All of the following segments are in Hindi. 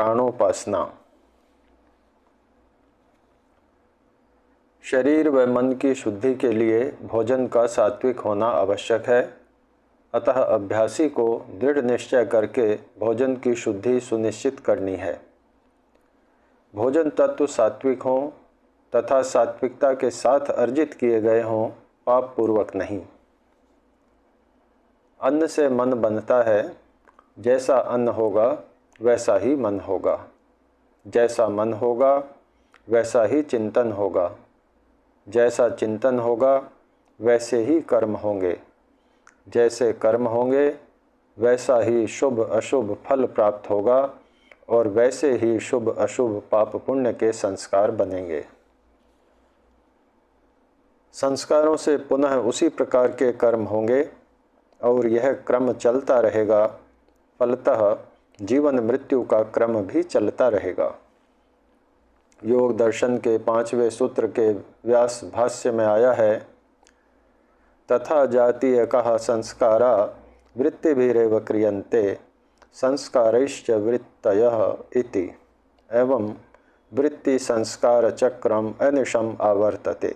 प्राणोपासना। शरीर व मन की शुद्धि के लिए भोजन का सात्विक होना आवश्यक है। अतः अभ्यासी को दृढ़ निश्चय करके भोजन की शुद्धि सुनिश्चित करनी है। भोजन तत्व सात्विक हों तथा सात्विकता के साथ अर्जित किए गए हों, पाप पूर्वक नहीं। अन्न से मन बनता है, जैसा अन्न होगा वैसा ही मन होगा, जैसा मन होगा वैसा ही चिंतन होगा, जैसा चिंतन होगा वैसे ही कर्म होंगे, जैसे कर्म होंगे वैसा ही शुभ अशुभ फल प्राप्त होगा और वैसे ही शुभ अशुभ पाप पुण्य के संस्कार बनेंगे। संस्कारों से पुनः उसी प्रकार के कर्म होंगे और यह क्रम चलता रहेगा। फलतः जीवन मृत्यु का क्रम भी चलता रहेगा। योग दर्शन के 5वें सूत्र के व्यास भाष्य में आया है, तथा जातीय कहा संस्कारा वृत्तिभिरेव क्रियन्ते संस्कारैश्च वृत्तयः इति एवं वृत्ति संस्कार चक्रम अनिशम आवर्तते।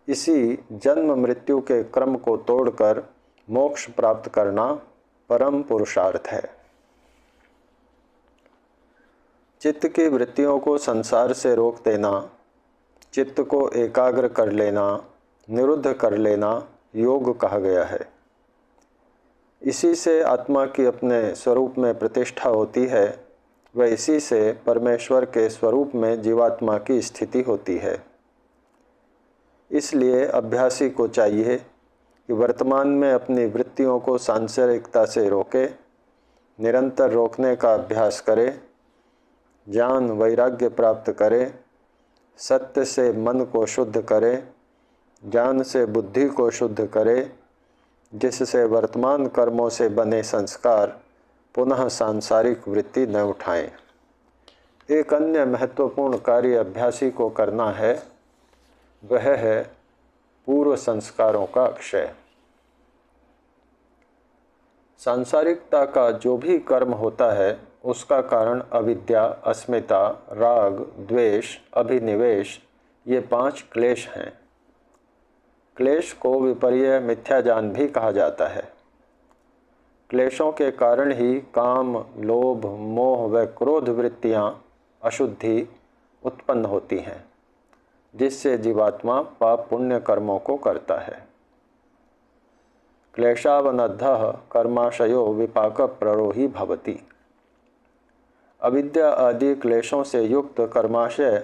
इसी जन्म मृत्यु के क्रम को तोड़कर मोक्ष प्राप्त करना परम पुरुषार्थ है। चित्त की वृत्तियों को संसार से रोक देना, चित्त को एकाग्र कर लेना, निरुद्ध कर लेना योग कहा गया है। इसी से आत्मा की अपने स्वरूप में प्रतिष्ठा होती है व इसी से परमेश्वर के स्वरूप में जीवात्मा की स्थिति होती है। इसलिए अभ्यासी को चाहिए कि वर्तमान में अपनी वृत्तियों को सांसारिकता से रोके, निरंतर रोकने का अभ्यास करे, ज्ञान वैराग्य प्राप्त करे, सत्य से मन को शुद्ध करे, ज्ञान से बुद्धि को शुद्ध करे, जिससे वर्तमान कर्मों से बने संस्कार पुनः सांसारिक वृत्ति न उठाएं। एक अन्य महत्वपूर्ण कार्य अभ्यासी को करना है, वह है पूर्व संस्कारों का क्षय। सांसारिकता का जो भी कर्म होता है उसका कारण अविद्या, अस्मिता, राग, द्वेष, अभिनिवेश, ये 5 क्लेश हैं। क्लेश को विपर्य मिथ्या ज्ञान भी कहा जाता है। क्लेशों के कारण ही काम, लोभ, मोह व क्रोध वृत्तियां अशुद्धि उत्पन्न होती हैं, जिससे जीवात्मा पाप पुण्य कर्मों को करता है। क्लेशावनद्धः कर्माशयो विपाक प्ररोही भवति। अविद्या आदि क्लेशों से युक्त कर्माशय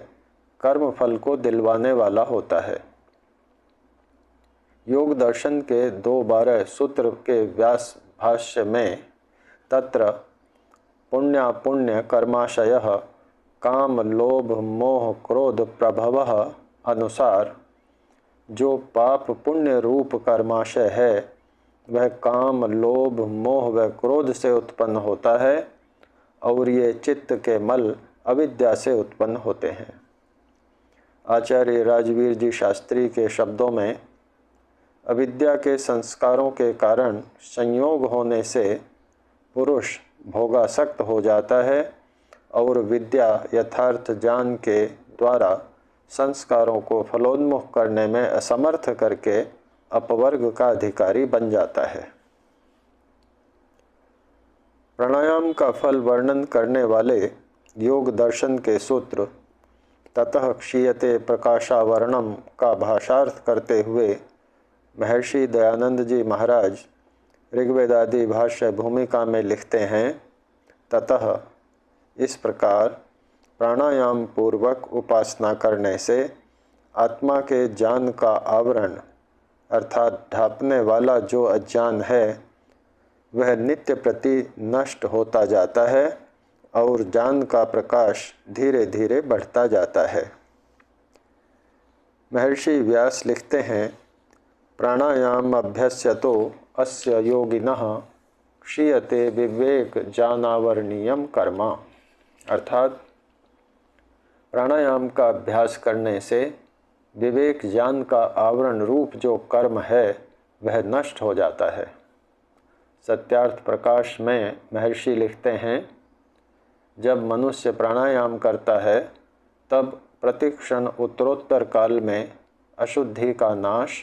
कर्म फल को दिलवाने वाला होता है। योग दर्शन के 2-12 सूत्र के व्यास भाष्य में तत्र पुण्यापुण्य कर्माशयः काम लोभ मोह क्रोध प्रभवः अनुसार जो पाप पुण्य रूप कर्माशय है वह काम लोभ मोह व क्रोध से उत्पन्न होता है और ये चित्त के मल अविद्या से उत्पन्न होते हैं। आचार्य राजवीर जी शास्त्री के शब्दों में अविद्या के संस्कारों के कारण संयोग होने से पुरुष भोगासक्त हो जाता है और विद्या यथार्थ ज्ञान के द्वारा संस्कारों को फलोन्मुख करने में असमर्थ करके अपवर्ग का अधिकारी बन जाता है। प्राणायाम का फल वर्णन करने वाले योग दर्शन के सूत्र ततः क्षीयते प्रकाशावरणम का भाषार्थ करते हुए महर्षि दयानंद जी महाराज ऋग्वेदादि भाष्य भूमिका में लिखते हैं, ततः इस प्रकार प्राणायाम पूर्वक उपासना करने से आत्मा के ज्ञान का आवरण अर्थात ढांपने वाला जो अज्ञान है वह नित्य प्रति नष्ट होता जाता है और ज्ञान का प्रकाश धीरे धीरे बढ़ता जाता है। महर्षि व्यास लिखते हैं, प्राणायाम अभ्यस्यतो अस्य योगिनः क्षीयते विवेक ज्ञानावरणीयम कर्म। अर्थात प्राणायाम का अभ्यास करने से विवेक ज्ञान का आवरण रूप जो कर्म है वह नष्ट हो जाता है। सत्यार्थ प्रकाश में महर्षि लिखते हैं, जब मनुष्य प्राणायाम करता है तब प्रतिक्षण उत्तरोत्तर काल में अशुद्धि का नाश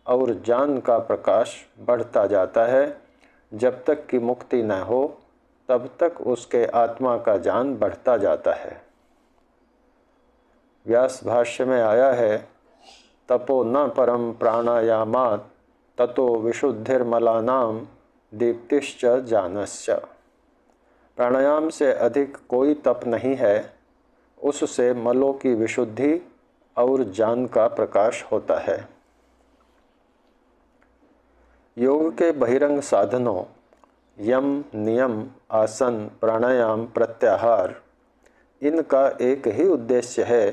और ज्ञान का प्रकाश बढ़ता जाता है। जब तक कि मुक्ति न हो तब तक उसके आत्मा का ज्ञान बढ़ता जाता है। व्यास भाष्य में आया है, तपो न परम प्राणायामात् ततो विशुद्धिर्मलानां दीप्तिश्च ज्ञानश्च। प्राणायाम से अधिक कोई तप नहीं है, उससे मलों की विशुद्धि और ज्ञान का प्रकाश होता है। योग के बहिरंग साधनों यम, नियम, आसन, प्राणायाम, प्रत्याहार, इनका एक ही उद्देश्य है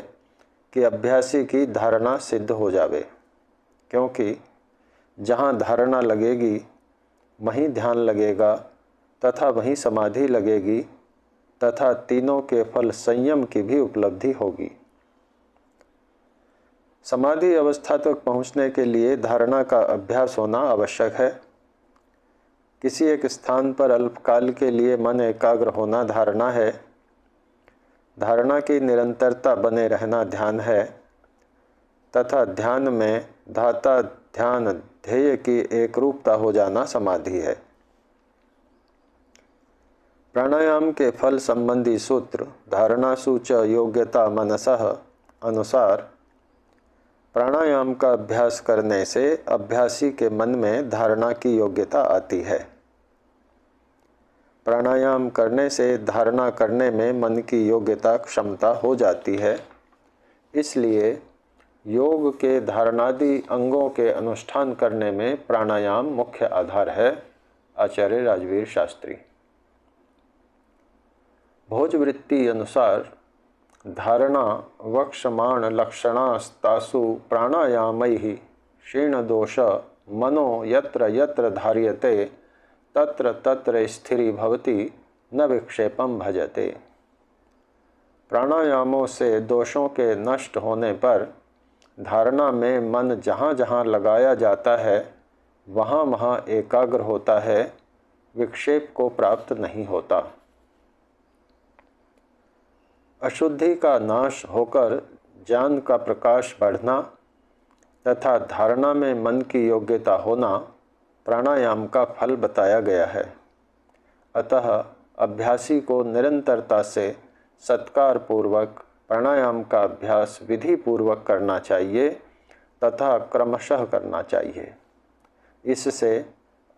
कि अभ्यासी की धारणा सिद्ध हो जावे, क्योंकि जहाँ धारणा लगेगी वहीं ध्यान लगेगा तथा वहीं समाधि लगेगी तथा तीनों के फल संयम की भी उपलब्धि होगी। समाधि अवस्था तक पहुँचने के लिए धारणा का अभ्यास होना आवश्यक है। किसी एक स्थान पर अल्पकाल के लिए मन एकाग्र होना धारणा है। धारणा की निरंतरता बने रहना ध्यान है तथा ध्यान में धाता ध्यान ध्येय की एकरूपता हो जाना समाधि है। प्राणायाम के फल संबंधी सूत्र धारणा सूच योग्यता मनसः अनुसार प्राणायाम का अभ्यास करने से अभ्यासी के मन में धारणा की योग्यता आती है। प्राणायाम करने से धारणा करने में मन की योग्यता क्षमता हो जाती है। इसलिए योग के धारणादि अंगों के अनुष्ठान करने में प्राणायाम मुख्य आधार है। आचार्य राजवीर शास्त्री। भोजवृत्ति अनुसार धारणा वक्षमाण लक्षणास्तासु प्राणायामैः क्षीणदोष मनो यत्र यत्र धार्यते तत्र तत्र स्थिरी भवति न विक्षेपम भजते। प्राणायामों से दोषों के नष्ट होने पर धारणा में मन जहाँ जहाँ लगाया जाता है वहाँ वहाँ एकाग्र होता है, विक्षेप को प्राप्त नहीं होता। अशुद्धि का नाश होकर ज्ञान का प्रकाश बढ़ना तथा धारणा में मन की योग्यता होना प्राणायाम का फल बताया गया है। अतः अभ्यासी को निरंतरता से सत्कार पूर्वक प्राणायाम का अभ्यास विधि पूर्वक करना चाहिए तथा क्रमशः करना चाहिए। इससे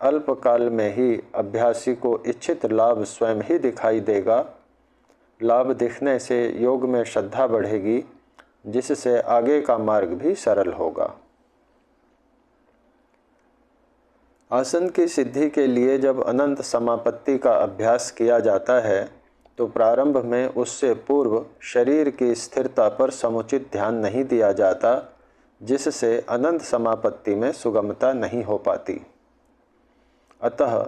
अल्पकाल में ही अभ्यासी को इच्छित लाभ स्वयं ही दिखाई देगा। लाभ दिखने से योग में श्रद्धा बढ़ेगी, जिससे आगे का मार्ग भी सरल होगा। आसन की सिद्धि के लिए जब अनंत समापत्ति का अभ्यास किया जाता है तो प्रारंभ में उससे पूर्व शरीर की स्थिरता पर समुचित ध्यान नहीं दिया जाता, जिससे अनंत समापत्ति में सुगमता नहीं हो पाती। अतः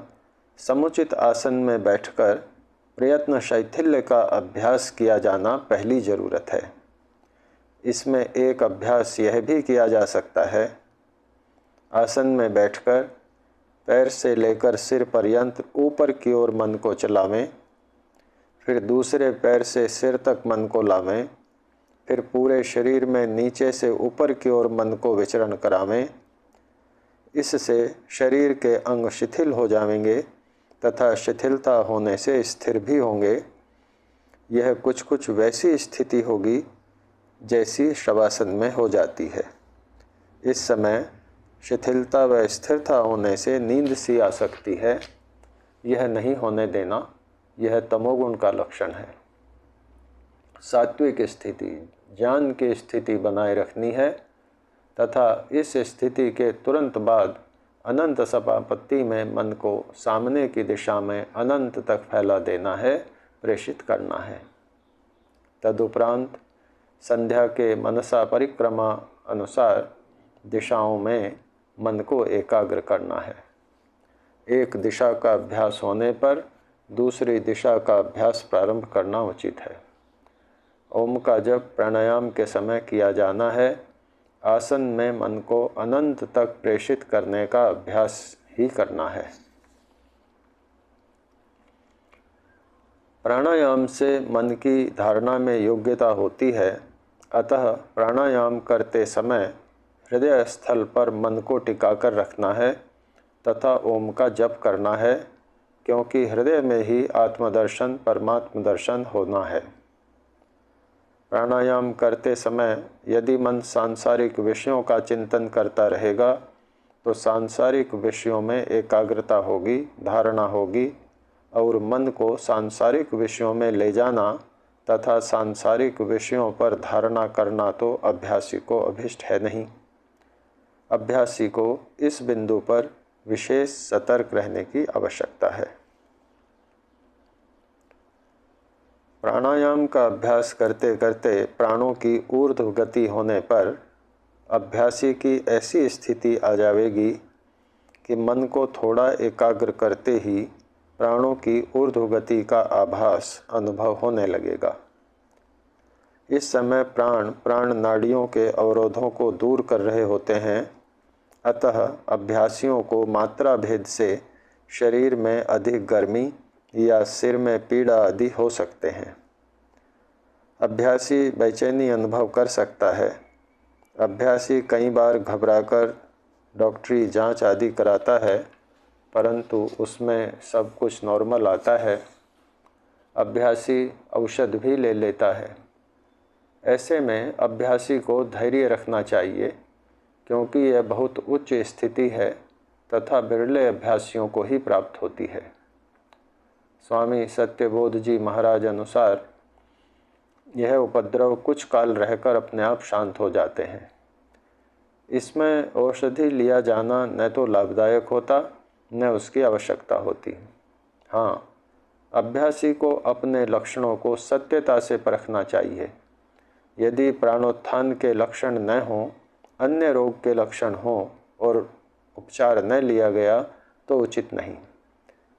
समुचित आसन में बैठकर प्रयत्न शैथिल्य का अभ्यास किया जाना पहली जरूरत है। इसमें एक अभ्यास यह भी किया जा सकता है, आसन में बैठकर पैर से लेकर सिर पर्यंत ऊपर की ओर मन को चलावें, फिर दूसरे पैर से सिर तक मन को लावें, फिर पूरे शरीर में नीचे से ऊपर की ओर मन को विचरण करावें। इससे शरीर के अंग शिथिल हो जाएंगे तथा शिथिलता होने से स्थिर भी होंगे। यह कुछ कुछ वैसी स्थिति होगी जैसी शवासन में हो जाती है। इस समय शिथिलता व स्थिरता होने से नींद सी आ सकती है। यह नहीं होने देना, यह तमोगुण का लक्षण है। सात्विक स्थिति, ज्ञान की स्थिति बनाए रखनी है तथा इस स्थिति के तुरंत बाद अनंत समापत्ति में मन को सामने की दिशा में अनंत तक फैला देना है, प्रेषित करना है। तदुपरांत संध्या के मनसा परिक्रमा अनुसार दिशाओं में मन को एकाग्र करना है। एक दिशा का अभ्यास होने पर दूसरी दिशा का अभ्यास प्रारंभ करना उचित है। ओम का जप प्राणायाम के समय किया जाना है। आसन में मन को अनंत तक प्रेषित करने का अभ्यास ही करना है। प्राणायाम से मन की धारणा में योग्यता होती है, अतः प्राणायाम करते समय हृदय स्थल पर मन को टिकाकर रखना है तथा ओम का जप करना है, क्योंकि हृदय में ही आत्मदर्शन परमात्म दर्शन होना है। प्राणायाम करते समय यदि मन सांसारिक विषयों का चिंतन करता रहेगा तो सांसारिक विषयों में एकाग्रता होगी, धारणा होगी, और मन को सांसारिक विषयों में ले जाना तथा सांसारिक विषयों पर धारणा करना तो अभ्यासी को अभिष्ट है नहीं। अभ्यासी को इस बिंदु पर विशेष सतर्क रहने की आवश्यकता है। प्राणायाम का अभ्यास करते करते प्राणों की ऊर्ध्व गति होने पर अभ्यासी की ऐसी स्थिति आ जाएगी कि मन को थोड़ा एकाग्र करते ही प्राणों की ऊर्ध्व गति का आभास अनुभव होने लगेगा। इस समय प्राण नाड़ियों के अवरोधों को दूर कर रहे होते हैं, अतः अभ्यासियों को मात्रा भेद से शरीर में अधिक गर्मी या सिर में पीड़ा आदि हो सकते हैं। अभ्यासी बेचैनी अनुभव कर सकता है। अभ्यासी कई बार घबराकर डॉक्टरी जांच आदि कराता है, परंतु उसमें सब कुछ नॉर्मल आता है। अभ्यासी औषध भी ले लेता है। ऐसे में अभ्यासी को धैर्य रखना चाहिए, क्योंकि यह बहुत उच्च स्थिति है तथा बिरले अभ्यासियों को ही प्राप्त होती है। स्वामी सत्यबोध जी महाराज अनुसार यह उपद्रव कुछ काल रहकर अपने आप शांत हो जाते हैं। इसमें औषधि लिया जाना न तो लाभदायक होता न उसकी आवश्यकता होती। हाँ, अभ्यासी को अपने लक्षणों को सत्यता से परखना चाहिए। यदि प्राणोत्थान के लक्षण न हों, अन्य रोग के लक्षण हों और उपचार न लिया गया तो उचित नहीं।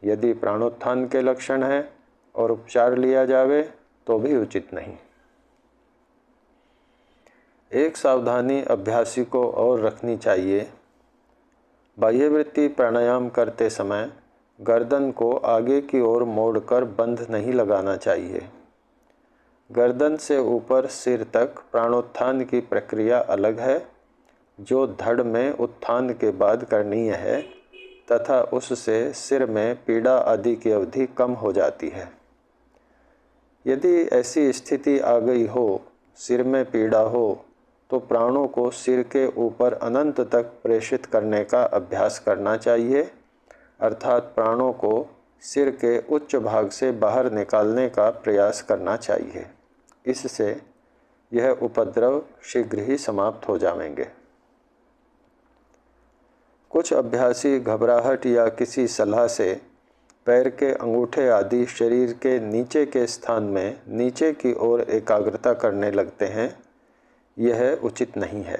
यदि प्राणोत्थान के लक्षण हैं और उपचार लिया जावे तो भी उचित नहीं। एक सावधानी अभ्यासी को और रखनी चाहिए। बाह्यवृत्ति प्राणायाम करते समय गर्दन को आगे की ओर मोड़कर बंध नहीं लगाना चाहिए। गर्दन से ऊपर सिर तक प्राणोत्थान की प्रक्रिया अलग है, जो धड़ में उत्थान के बाद करनीय है तथा उससे सिर में पीड़ा आदि की अवधि कम हो जाती है। यदि ऐसी स्थिति आ गई हो, सिर में पीड़ा हो, तो प्राणों को सिर के ऊपर अनंत तक प्रेषित करने का अभ्यास करना चाहिए, अर्थात प्राणों को सिर के उच्च भाग से बाहर निकालने का प्रयास करना चाहिए। इससे यह उपद्रव शीघ्र ही समाप्त हो जाएंगे। कुछ अभ्यासी घबराहट या किसी सलाह से पैर के अंगूठे आदि शरीर के नीचे के स्थान में नीचे की ओर एकाग्रता करने लगते हैं। यह उचित नहीं है,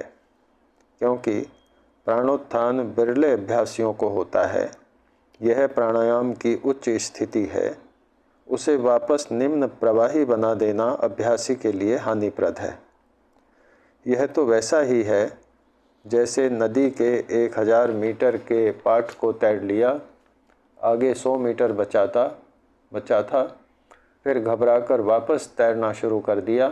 क्योंकि प्राणोत्थान बिरले अभ्यासियों को होता है। यह प्राणायाम की उच्च स्थिति है। उसे वापस निम्न प्रवाही बना देना अभ्यासी के लिए हानिप्रद है। यह तो वैसा ही है जैसे नदी के 1000 मीटर के पाट को तैर लिया, आगे 100 मीटर बचा था, फिर घबराकर वापस तैरना शुरू कर दिया।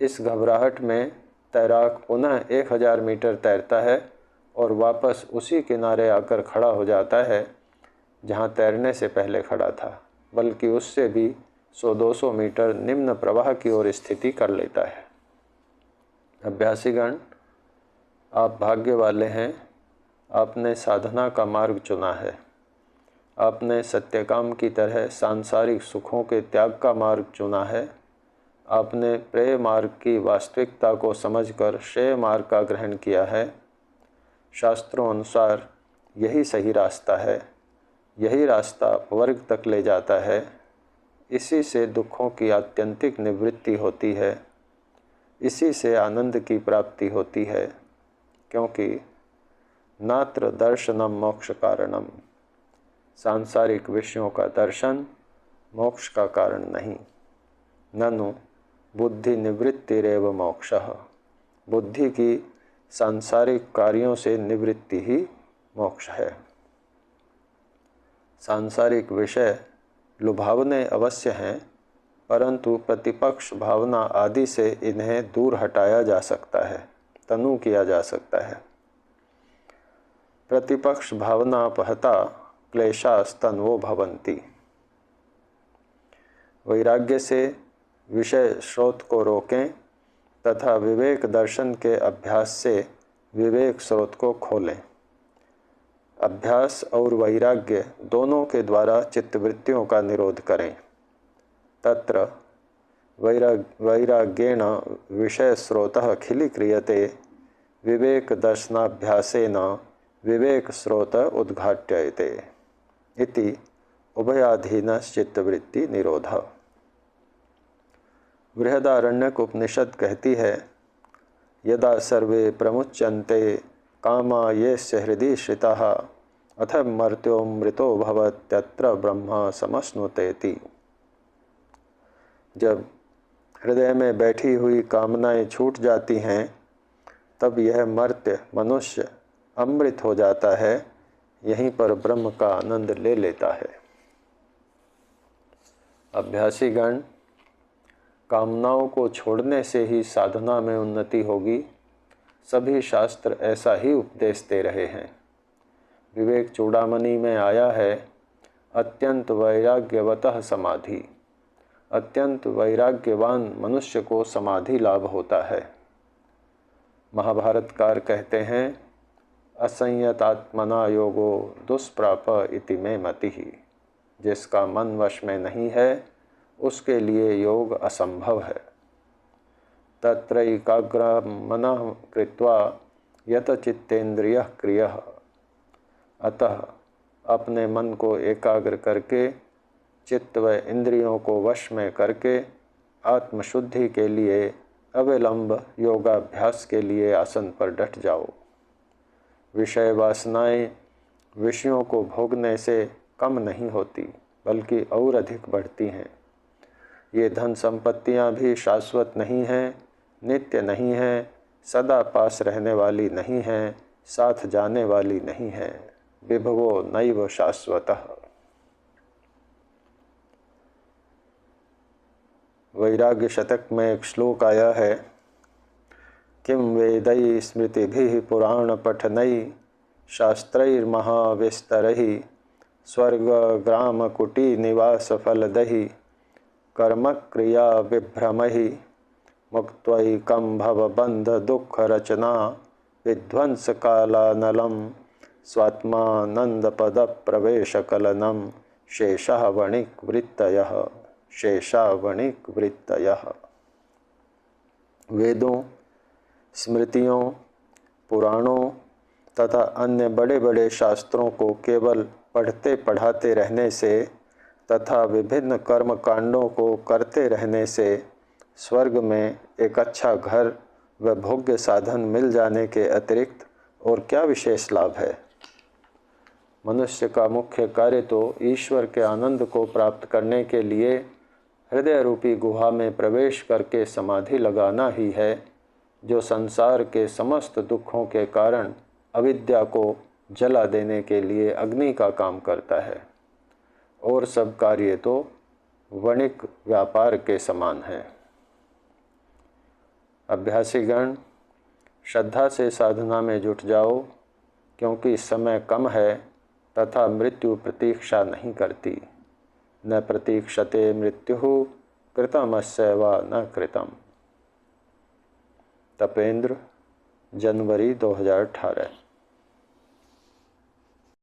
इस घबराहट में तैराक पुनः 1000 मीटर तैरता है और वापस उसी किनारे आकर खड़ा हो जाता है जहाँ तैरने से पहले खड़ा था, बल्कि उससे भी 100-200 मीटर निम्न प्रवाह की ओर स्थिति कर लेता है। अभ्यासीगण, आप भाग्य वाले हैं। आपने साधना का मार्ग चुना है। आपने सत्यकाम की तरह सांसारिक सुखों के त्याग का मार्ग चुना है। आपने प्रेय मार्ग की वास्तविकता को समझकर श्रेय मार्ग का ग्रहण किया है। शास्त्रों अनुसार यही सही रास्ता है। यही रास्ता वर्ग तक ले जाता है। इसी से दुखों की आत्यंतिक निवृत्ति होती है। इसी से आनंद की प्राप्ति होती है, क्योंकि नात्र दर्शनम मोक्ष कारणम, सांसारिक विषयों का दर्शन मोक्ष का कारण नहीं। ननु बुद्धि निवृत्तिरेव मोक्षः, बुद्धि की सांसारिक कार्यों से निवृत्ति ही मोक्ष है। सांसारिक विषय लुभावने अवश्य हैं, परंतु प्रतिपक्ष भावना आदि से इन्हें दूर हटाया जा सकता है, तनु किया जा सकता है। प्रतिपक्ष भावना अपहता क्लेशास्तन्वो भवन्ति। वैराग्य से विषय स्रोत को रोकें तथा विवेक दर्शन के अभ्यास से विवेक स्रोत को खोलें। अभ्यास और वैराग्य दोनों के द्वारा चित्तवृत्तियों का निरोध करें। तत्र वैराग्येण विषय स्रोतः खिलीक्रियते, विवेक दर्शनाभ्यासेन विवेक स्रोत उद्घाट्यते इति उभयाधीनश्चित्तवृत्ति निरोधः। बृहदारण्यक उपनिषद कहती है, यदा सर्वे प्रमुच्यन्ते कामा येस्य हृदि श्रिताः अथ मर्त्यो मृतो भवत्यत्र ब्रह्म समश्नुतेति। जब हृदय में बैठी हुई कामनाएं छूट जाती हैं, तब यह मर्त्य मनुष्य अमृत हो जाता है, यहीं पर ब्रह्म का आनंद ले लेता है। अभ्यासीगण, कामनाओं को छोड़ने से ही साधना में उन्नति होगी, सभी शास्त्र ऐसा ही उपदेश दे रहे हैं। विवेक चूड़ामणि में आया है, अत्यंत वैराग्यवतः समाधि। अत्यंत वैराग्यवान मनुष्य को समाधि लाभ होता है। महाभारतकार कहते हैं, असंयतात्मना योगो दुष्प्राप इति मे मतिः। जिसका मन वश में नहीं है, उसके लिए योग असंभव है। तत्रैकाग्रं मनः कृत्वा यत चित्तेन्द्रियः क्रियः। अतः अपने मन को एकाग्र करके, चित्त व इंद्रियों को वश में करके आत्मशुद्धि के लिए अविलंब योगाभ्यास के लिए आसन पर डट जाओ। विषय वासनाएं विषयों को भोगने से कम नहीं होती, बल्कि और अधिक बढ़ती हैं। ये धन संपत्तियां भी शाश्वत नहीं हैं, नित्य नहीं हैं, सदा पास रहने वाली नहीं हैं, साथ जाने वाली नहीं हैं। विभवो नैव शाश्वतः। वैराग्य शतक में एक श्लोक आया है, किम वेदै स्मृतिभिः पुराण पठनै शास्त्रैर्महाविस्तरैः स्वर्ग ग्राम कुटी निवास फलदहि कर्म क्रिया विभ्रमहि मुक्त्वैकं भवबंध दुख रचना विध्वंस कालानलम स्वात्मानंद पद प्रवेश कलनम शेषः वणिक वृत्तयः। शेषा वणिक वृत्तयः। वेदों, स्मृतियों, पुराणों तथा अन्य बड़े बड़े शास्त्रों को केवल पढ़ते पढ़ाते रहने से तथा विभिन्न कर्म कांडों को करते रहने से स्वर्ग में एक अच्छा घर व भोग्य साधन मिल जाने के अतिरिक्त और क्या विशेष लाभ है। मनुष्य का मुख्य कार्य तो ईश्वर के आनंद को प्राप्त करने के लिए हृदय रूपी गुहा में प्रवेश करके समाधि लगाना ही है, जो संसार के समस्त दुखों के कारण अविद्या को जला देने के लिए अग्नि का काम करता है। और सब कार्य तो वणिक व्यापार के समान है। अभ्यासीगण, श्रद्धा से साधना में जुट जाओ, क्योंकि समय कम है तथा मृत्यु प्रतीक्षा नहीं करती। न प्रतीक्षते मृत्युः कृतमस्य वा न कृतम्। तपेंद्र, जनवरी 2018।